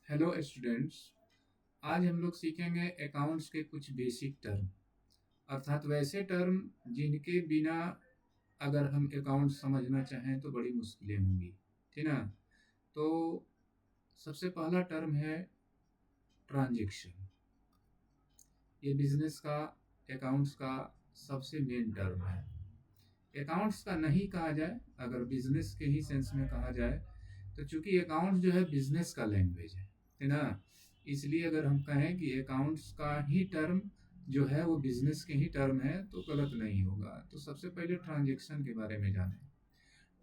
Hello students. आज हम लोग सीखेंगे अकाउंट्स के कुछ बेसिक टर्म, अर्थात वैसे टर्म जिनके बिना अगर हम अकाउंट समझना चाहें तो बड़ी मुश्किलें होंगी, ठीक ना। तो सबसे पहला टर्म है ट्रांजैक्शन। ये बिजनेस का, अकाउंट्स का सबसे मेन टर्म है। अकाउंट्स का नहीं कहा जाए, अगर बिजनेस के ही सेंस में कहा जाए तो चूंकि अकाउंट्स जो है बिजनेस का लैंग्वेज है ना, इसलिए अगर हम कहें कि अकाउंट्स का ही टर्म जो है वो बिजनेस के ही टर्म है तो गलत नहीं होगा। तो सबसे पहले ट्रांजैक्शन के बारे में जानें।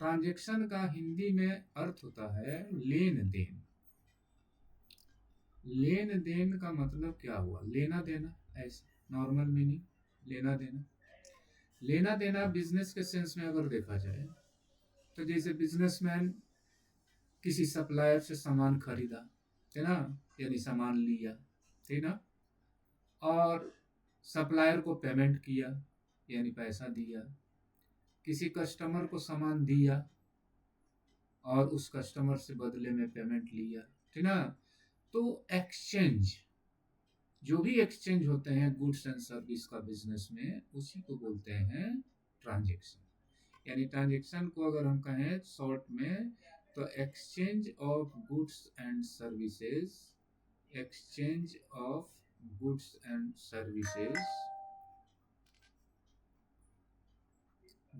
ट्रांजैक्शन का हिंदी में अर्थ होता है लेन देन। लेन देन का मतलब क्या हुआ? लेना देना, ऐसे नॉर्मल मीनिंग लेना देना। लेना देना बिजनेस के सेंस में अगर देखा जाए तो जैसे बिजनेसमैन किसी सप्लायर से सामान खरीदा, है ना, यानी सामान लिया, ठीक ना, और सप्लायर को पेमेंट किया यानी पैसा दिया, किसी कस्टमर को सामान दिया और उस कस्टमर से बदले में पेमेंट लिया, ठीक ना। तो एक्सचेंज, जो भी एक्सचेंज होते हैं गुड्स एंड सर्विस का बिजनेस में, उसी को बोलते हैं ट्रांजैक्शन। यानी ट्रांजैक्शन को अगर हम कहें शॉर्ट में तो exchange of goods and services, exchange of goods and services,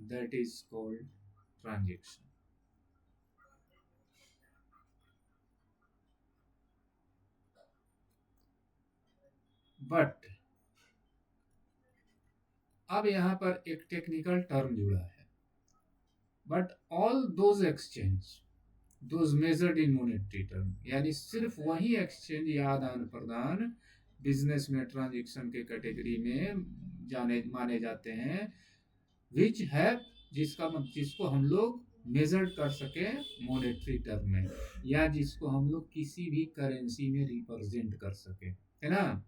that is called transaction. But अब यहाँ पर एक टेक्निकल टर्म जुड़ा है। But all those exchange, those measured in monetary term, यानी सिर्फ वही एक्सचेंज या आदान प्रदान बिजनेस में ट्रांजैक्शन के कैटेगरी में जाने माने जाते हैं विच है, जिसको हम लोग मेजर्ड कर सके मोनेटरी टर्म में, या जिसको हम लोग किसी भी करेंसी में रिप्रेजेंट कर सके, है ना।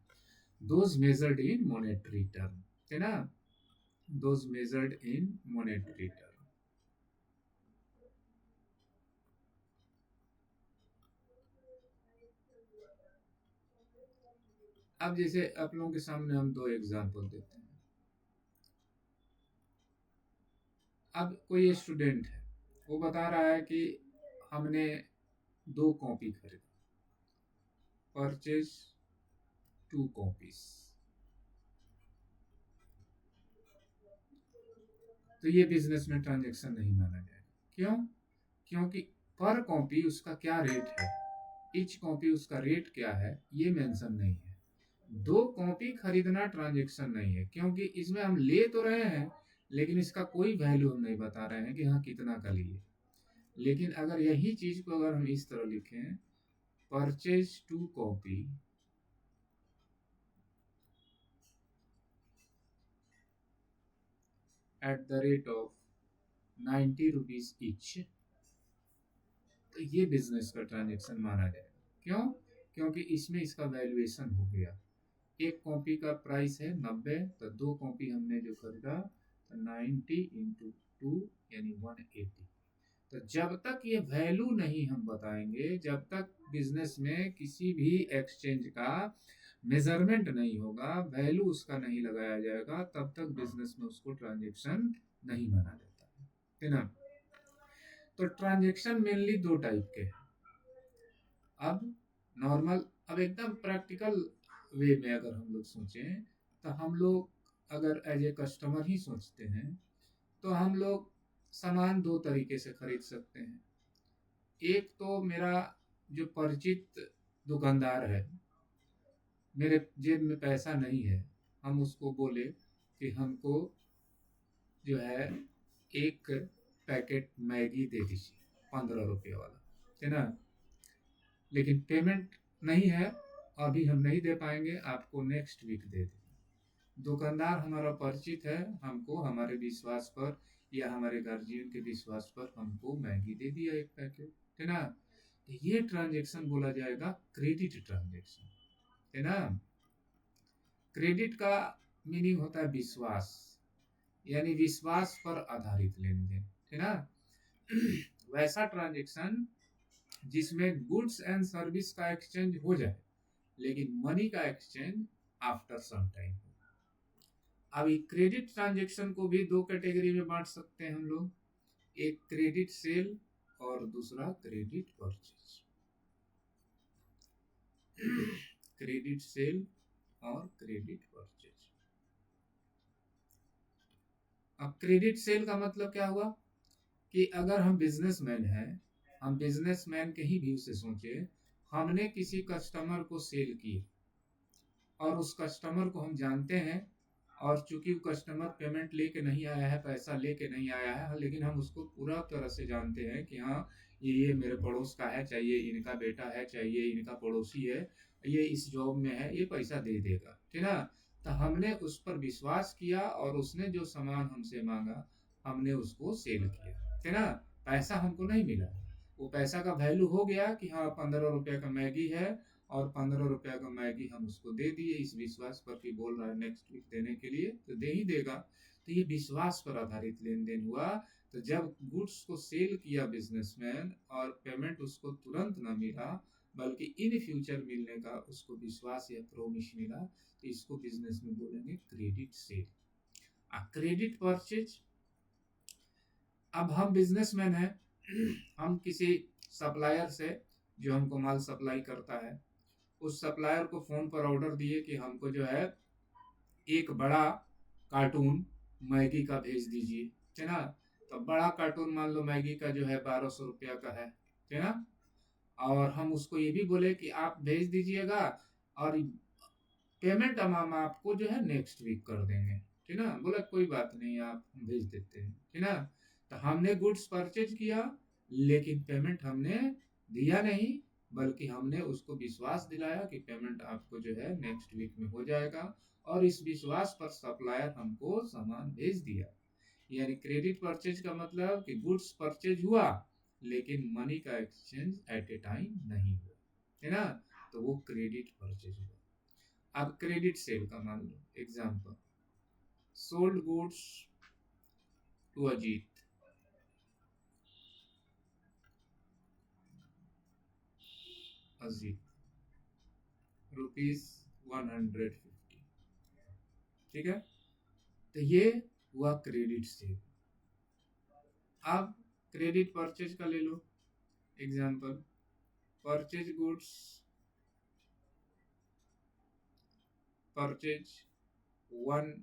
Those measured in monetary term, है ना, those measured in monetary term. अब जैसे आप लोगों के सामने हम दो एग्जांपल देते हैं। अब कोई स्टूडेंट है, वो बता रहा है कि हमने 2 कॉपी खरीदा, परचेज 2 कॉपीज। तो ये बिजनेस में ट्रांजैक्शन नहीं माना जाएगा। क्यों? क्योंकि पर कॉपी उसका क्या रेट है, इच कॉपी उसका रेट क्या है, ये मेंशन नहीं है। 2 कॉपी खरीदना ट्रांजैक्शन नहीं है, क्योंकि इसमें हम ले तो रहे हैं लेकिन इसका कोई वैल्यू हम नहीं बता रहे हैं कि हाँ कितना का लिए। लेकिन अगर यही चीज को अगर हम इस तरह लिखें, purchase 2 copy at the rate of 90 rupees each, तो ये बिजनेस का ट्रांजैक्शन माना जाएगा। क्यों? क्योंकि इसमें इसका वैल्यूएशन हो गया। 1 कॉपी का प्राइस है 90, तो 2 कॉपी हमने जो खरीदा तो 90 × 2 यानी 180। तो जब तक ये वैल्यू नहीं हम बताएंगे, जब तक बिजनेस में किसी भी एक्सचेंज का मेजरमेंट नहीं होगा, वैल्यू उसका नहीं लगाया जाएगा, तब तक बिजनेस में उसको ट्रांजैक्शन नहीं माना जाता है ना। तो ट्रांजैक्शन मेनली 2 टाइप के हैं। अब नॉर्मल, अब एकदम प्रैक्टिकल वे में अगर हम लोग सोचें तो हम लोग अगर एज ए कस्टमर ही सोचते हैं तो हम लोग सामान 2 तरीके से खरीद सकते हैं। एक तो मेरा जो परिचित दुकानदार है, मेरे जेब में पैसा नहीं है, हम उसको बोले कि हमको जो है 1 पैकेट मैगी दे दीजिए 15 रुपये वाला, है ना, लेकिन पेमेंट नहीं है, अभी हम नहीं दे पाएंगे, आपको नेक्स्ट वीक दे देंगे। दुकानदार हमारा परिचित है, हमको हमारे विश्वास पर या हमारे गार्जियन के विश्वास पर हमको मैगी दे दिया 1 पैकेट, है ना। तो ये ट्रांजैक्शन बोला जाएगा क्रेडिट ट्रांजैक्शन, है ना। क्रेडिट का मीनिंग होता है विश्वास, यानी विश्वास पर आधारित लेन देन, है ना। वैसा ट्रांजेक्शन जिसमें गुड्स एंड सर्विस का एक्सचेंज हो जाए लेकिन मनी का एक्सचेंज आफ्टर सम टाइम। अभी क्रेडिट ट्रांजेक्शन को भी दो कैटेगरी में बांट सकते हैं हम लोग, एक क्रेडिट सेल और दूसरा क्रेडिट परचेज। क्रेडिट सेल और क्रेडिट परचेज। अब क्रेडिट सेल का मतलब क्या हुआ कि अगर हम बिजनेसमैन हैं, हम बिजनेसमैन के ही व्यू से सोचे, हमने किसी कस्टमर को सेल किया और उस कस्टमर को हम जानते हैं, और चूंकि वो कस्टमर पेमेंट लेके नहीं आया है, पैसा लेके नहीं आया है, लेकिन हम उसको पूरा तरह से जानते हैं कि हाँ ये मेरे पड़ोस का है, चाहिए इनका बेटा है, चाहिए इनका पड़ोसी है, ये इस जॉब में है, ये पैसा दे देगा, ठीक ना। तो हमने उस पर विश्वास किया और उसने जो सामान हमसे मांगा हमने उसको सेल किया, ठीक ना। पैसा हमको नहीं मिला, वो पैसा का वैल्यू हो गया कि हाँ 15 रुपये का मैगी है, और 15 रुपये का मैगी हम उसको दे दिए इस विश्वास पर कि बोल रहा है नेक्स्ट वीक देने के लिए, तो दे ही देगा। तो ये विश्वास पर आधारित लेन देन हुआ। तो जब गुड्स को सेल किया बिजनेसमैन और पेमेंट उसको तुरंत ना मिला बल्कि इन फ्यूचर मिलने का उसको विश्वास या प्रोमिस मिला, तो इसको बिजनेस में बोलेंगे क्रेडिट सेल। क्रेडिट परचेज, अब हम बिजनेसमैन हैं, हम किसी सप्लायर से जो हमको माल सप्लाई करता है, उस सप्लायर को फोन पर ऑर्डर दिए कि हमको जो है एक बड़ा कार्टून मैगी का भेज दीजिए, है ना। तो बड़ा कार्टून मान लो मैगी का जो है 1200 रुपया का है ना। और हम उसको ये भी बोले कि आप भेज दीजिएगा और पेमेंट हम आपको जो है नेक्स्ट वीक कर देंगे, ठीक ना। बोला कोई बात नहीं, आप भेज देते हैं, ठीक ना। तो हमने गुड्स परचेज किया लेकिन पेमेंट हमने दिया नहीं, बल्कि हमने उसको विश्वास दिलाया कि पेमेंट आपको जो है नेक्स्ट वीक में हो जाएगा, और इस विश्वास पर सप्लायर हमको सामान भेज दिया। यानी क्रेडिट परचेज का मतलब कि गुड्स परचेज हुआ लेकिन मनी का एक्सचेंज एट ए टाइम नहीं हुआ, है ना। तो वो क्रेडिट परचेज हुआ। अब क्रेडिट सेल का मान लो example, sold goods to Ajit, Ajit ₹150, ठीक है। तो ये हुआ क्रेडिट सेल। अब क्रेडिट परचेज का ले लो example, purchase goods, purchase 1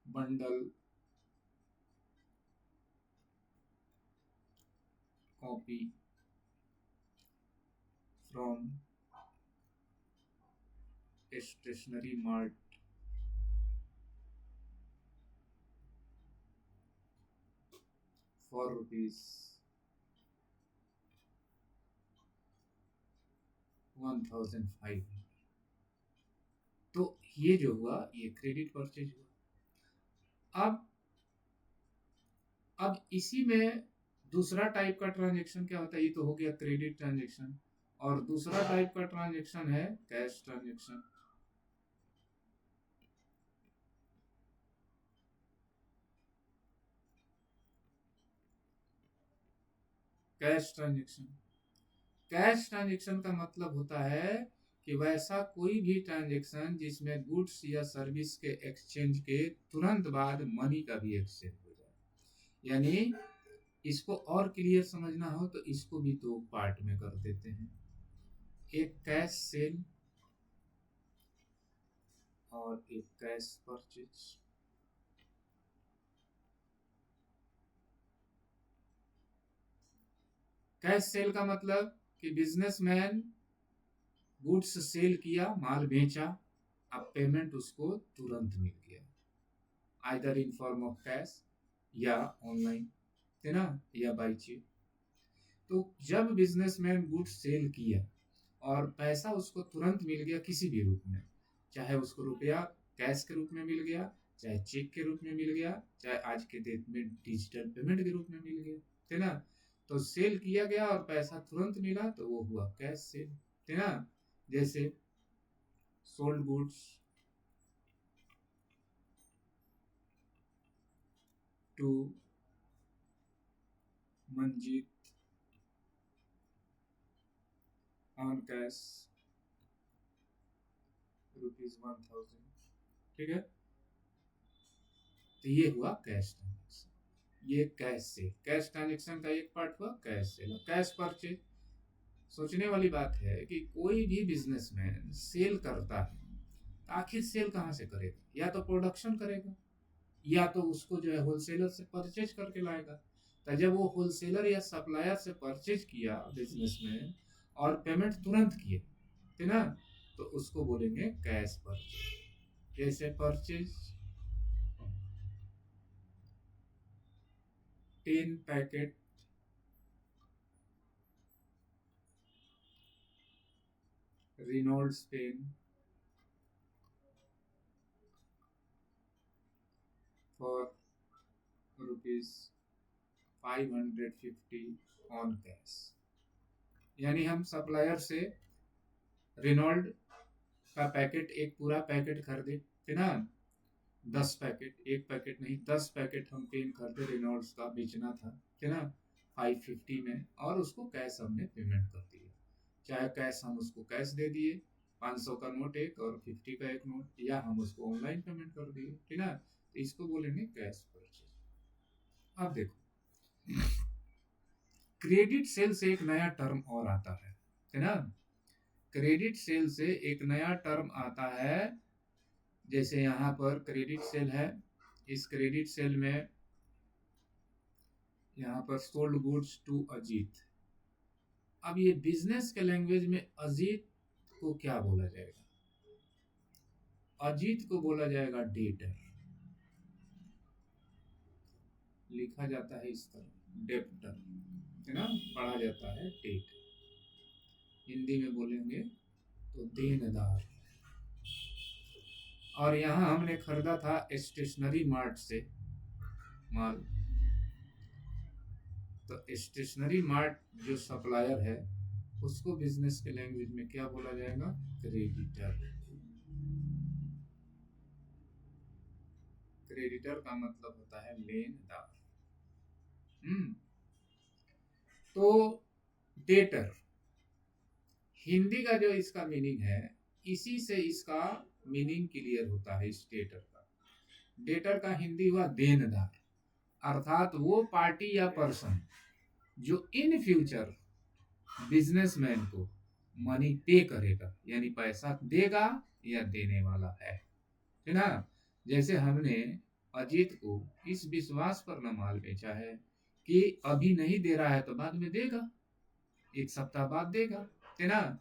bundle copy from stationery mart for ₹1500। तो ये जो हुआ ये क्रेडिट परचेज हुआ। अब इसी में दूसरा टाइप का ट्रांजेक्शन क्या होता है, ये तो हो गया क्रेडिट ट्रांजेक्शन, और दूसरा टाइप का ट्रांजेक्शन है cash transaction. Cash transaction, cash transaction का मतलब होता है कि वैसा कोई भी ट्रांजेक्शन जिसमें गुड्स या सर्विस के एक्सचेंज के तुरंत बाद मनी का भी एक्सचेंज हो जाए। यानी इसको और क्लियर समझना हो तो इसको भी दो पार्ट में कर देते हैं, एक कैश सेल और एक कैश परचेज। कैश सेल का मतलब कि बिजनेसमैन गुड्स सेल किया, माल बेचा, अब पेमेंट उसको तुरंत मिल गया, either in form of cash या ऑनलाइन, है ना, या बाई चेक। तो जब बिजनेसमैन गुड्स सेल किया और पैसा उसको तुरंत मिल गया किसी भी रूप में, चाहे उसको रुपया कैश के रूप में मिल गया, चाहे चेक के रूप में मिल गया, चाहे आज के डेट में डिजिटल पेमेंट के रूप में मिल गया, है ना। तो सेल किया गया और पैसा तुरंत मिला तो वो हुआ कैश सेल, है ना। जैसे sold goods to Manjeet on cash ₹1000। ठीक है, तो ये हुआ कैश ट्रांजेक्शन। ये कैश ट्रांजेक्शन का एक पार्ट हुआ कैश सेल। कैश परचेज, सोचने वाली बात है कि कोई भी बिजनेसमैन सेल करता है, आखिर सेल कहाँ से करेगा? या तो प्रोडक्शन करेगा, या तो उसको जो है होलसेलर से परचेज करके लाएगा। तो जब वो होलसेलर या सप्लायर से परचेज किया बिजनेसमैन और पेमेंट तुरंत किए, है ना, तो उसको बोलेंगे कैश परचेज। कैसे purchase? 10 packet Reynolds pen for ₹550 on cash. यानी हम सप्लायर से रेनॉल्ड का पैकेट, एक पूरा पैकेट खरीदे थे ना, 10 पैकेट, एक पैकेट नहीं 10 पैकेट हम पेन खरीदे, रेनॉल्ड्स का बेचना था, है ना, 550 में, और उसको कैश हमने पेमेंट कर दिया। चाहे कैश हम उसको कैश दे दिए, 500 का नोट एक और 50 का एक नोट, या हम उसको ऑनलाइन पेमेंट कर दिए, ठीक ना, तो इसको बोलेंगे कैश परचेज। अब देखो, क्रेडिट सेल से एक नया टर्म और आता है ना। क्रेडिट सेल से एक नया टर्म आता है, जैसे यहाँ पर क्रेडिट सेल है, इस क्रेडिट सेल में यहाँ पर सोल्ड गुड्स टू अजीत। अब ये बिजनेस के लैंग्वेज में अजीत को क्या बोला जाएगा? अजीत को बोला जाएगा डेटर। लिखा जाता है इस तरह डेप्टर, है ना, पढ़ा जाता है डेट। हिंदी में बोलेंगे तो देनदार। और यहाँ हमने खरीदा था स्टेशनरी मार्ट से माल, तो स्टेशनरी मार्ट जो सप्लायर है उसको बिजनेस के लैंग्वेज में क्या बोला जाएगा? क्रेडिटर। क्रेडिटर का मतलब होता है लेनदार। तो डेटर, हिंदी का जो इसका मीनिंग है, इसी से इसका मीनिंग क्लियर होता है। इस डेटर का, डेटर का हिंदी हुआ देनदार, अर्थात वो पार्टी या पर्सन जो इन फ्यूचर बिजनेसमैन को मनी पे करेगा, यानी पैसा देगा या देने वाला है ना। जैसे हमने अजीत को इस विश्वास पर न माल बेचा है कि अभी नहीं दे रहा है तो बाद में देगा, एक सप्ताह बाद देगा, है ना।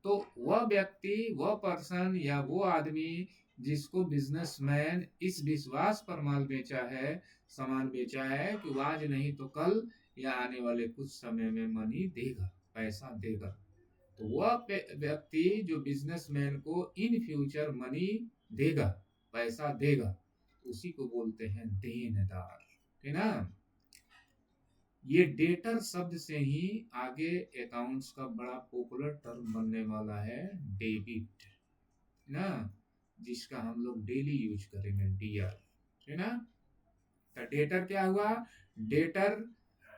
तो वह व्यक्ति, वह पर्सन या वो आदमी जिसको बिजनेसमैन इस विश्वास पर माल बेचा है, सामान बेचा है कि वो आज नहीं तो कल या आने वाले कुछ समय में मनी देगा, पैसा देगा, तो वह व्यक्ति जो बिजनेसमैन को इन फ्यूचर मनी देगा, पैसा देगा, उसी को बोलते हैं देनदार, है ना। ये डेटर शब्द से ही आगे अकाउंट्स का बड़ा पॉपुलर टर्म बनने वाला है डेबिट, ना, जिसका हम लोग डेली यूज करेंगे, डीआर, है ना। तो डेटर क्या हुआ? डेटर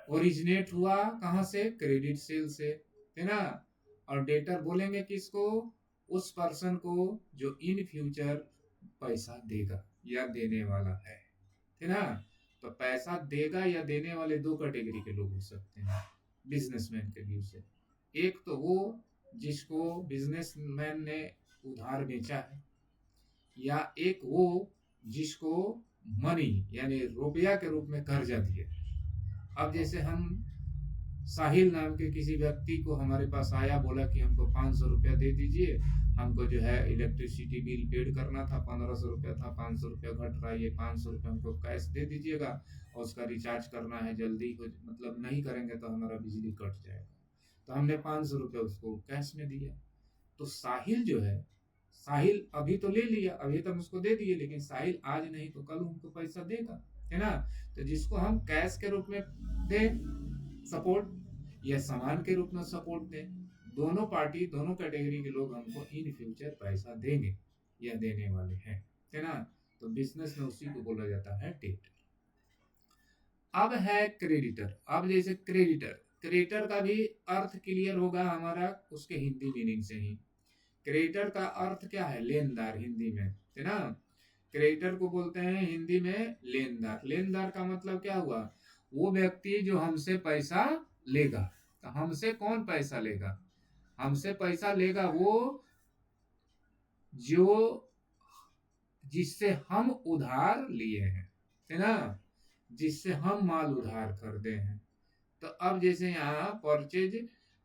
ओरिजिनेट हुआ कहाँ से? क्रेडिट सेल से, है ना। और डेटर बोलेंगे किसको? उस पर्सन को जो इन फ्यूचर पैसा देगा या देने वाला है ना। तो पैसा देगा या देने वाले दो कैटेगरी के लोग हो सकते हैं बिजनेसमैन के व्यू से। एक तो वो जिसको बिजनेसमैन ने उधार बेचा है, या एक वो जिसको मनी यानी रुपया के रूप में कर्जा दिया। अब जैसे हम साहिल नाम के किसी व्यक्ति को हमारे पास आया, बोला कि हमको 500 रुपया दे दीजिए, हमको जो है इलेक्ट्रिसिटी बिल पेड करना था, 1500 रुपया था, 500 रुपया घट रहा है, ये 500 रुपया हमको कैश दे दीजिएगा और उसका रिचार्ज करना है जल्दी, मतलब नहीं करेंगे तो हमारा बिजली कट जाएगा। तो हमने 500 रुपया उसको कैश में दिया। तो साहिल जो है, साहिल अभी तो ले लिया, अभी तक उसको दे दिए, लेकिन साहिल आज नहीं तो कल हमको पैसा देगा, है ना। तो जिसको हम कैश के रूप में दे सपोर्ट या सामान के रूप में सपोर्ट दें, दोनों पार्टी, दोनों कैटेगरी के लोग हमको इन फ्यूचर पैसा देंगे या देने वाले हैं, है ना। तो बिजनेस में उसी को बोला जाता है डेटर। अब है क्रेडिटर। अब जैसे क्रेडिटर, क्रेडिटर का भी अर्थ क्लियर होगा हमारा उसके हिंदी मीनिंग से ही। क्रेडिटर का अर्थ क्या है? लेनदार हिंदी में, है ना। क्रेडिटर को बोलते हैं हिंदी में लेनदार। लेनदार का मतलब क्या हुआ? वो व्यक्ति जो हमसे पैसा लेगा। तो हमसे कौन पैसा लेगा? हमसे पैसा लेगा वो जो जिससे हम उधार लिए हैं, है ना, जिससे हम माल उधार खरीदे हैं। तो अब जैसे यहाँ purchase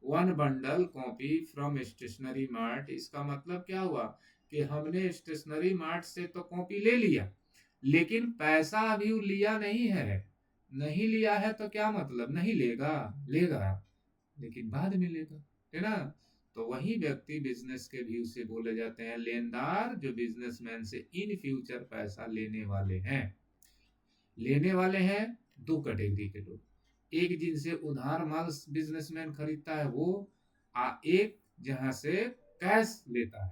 1 bundle copy from stationery mart, इसका मतलब क्या हुआ कि हमने स्टेशनरी मार्ट से तो कॉपी ले लिया, लेकिन पैसा अभी वो लिया नहीं है। नहीं लिया है तो क्या मतलब? नहीं लेगा, लेगा लेकिन बाद में लेगा, है ना। तो वही व्यक्ति बिजनेस के व्यू से बोले जाते हैं लेनदार, जो बिजनेसमैन से इन फ्यूचर पैसा लेने वाले हैं। लेने वाले हैं दो कैटेगरी के लोग, एक जिनसे उधार माल बिजनेसमैन खरीदता है वो, एक जहां से कैश लेता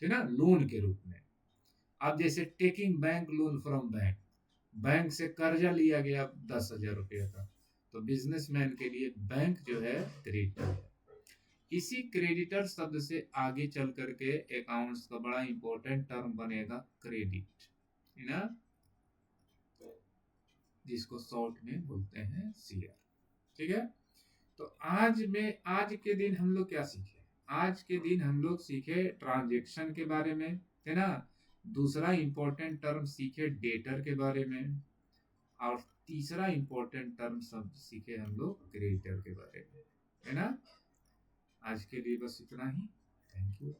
है ना, लोन के रूप में। अब जैसे taking bank loan from bank, bank से कर्जा लिया गया 10,000 रुपये का, तो बिजनेसमैन के लिए बैंक जो है क्रेडिटर है। इसी क्रेडिटर शब्द से आगे चल करके अकाउंट्स का बड़ा इंपॉर्टेंट टर्म बनेगा क्रेडिट, है ना, जिसको शॉर्ट में बोलते हैं सीआर। ठीक है। तो आज के दिन हम लोग क्या सीखे? आज के दिन हम लोग सीखे ट्रांजेक्शन के बारे में, है ना। दूसरा इंपॉर्टेंट टर्म सीखे डेटर के बारे में, और तीसरा इंपॉर्टेंट टर्म शब्द सीखे हम लोग क्रेडिटर के बारे में, है ना। आज के लिए बस इतना ही। Thank you.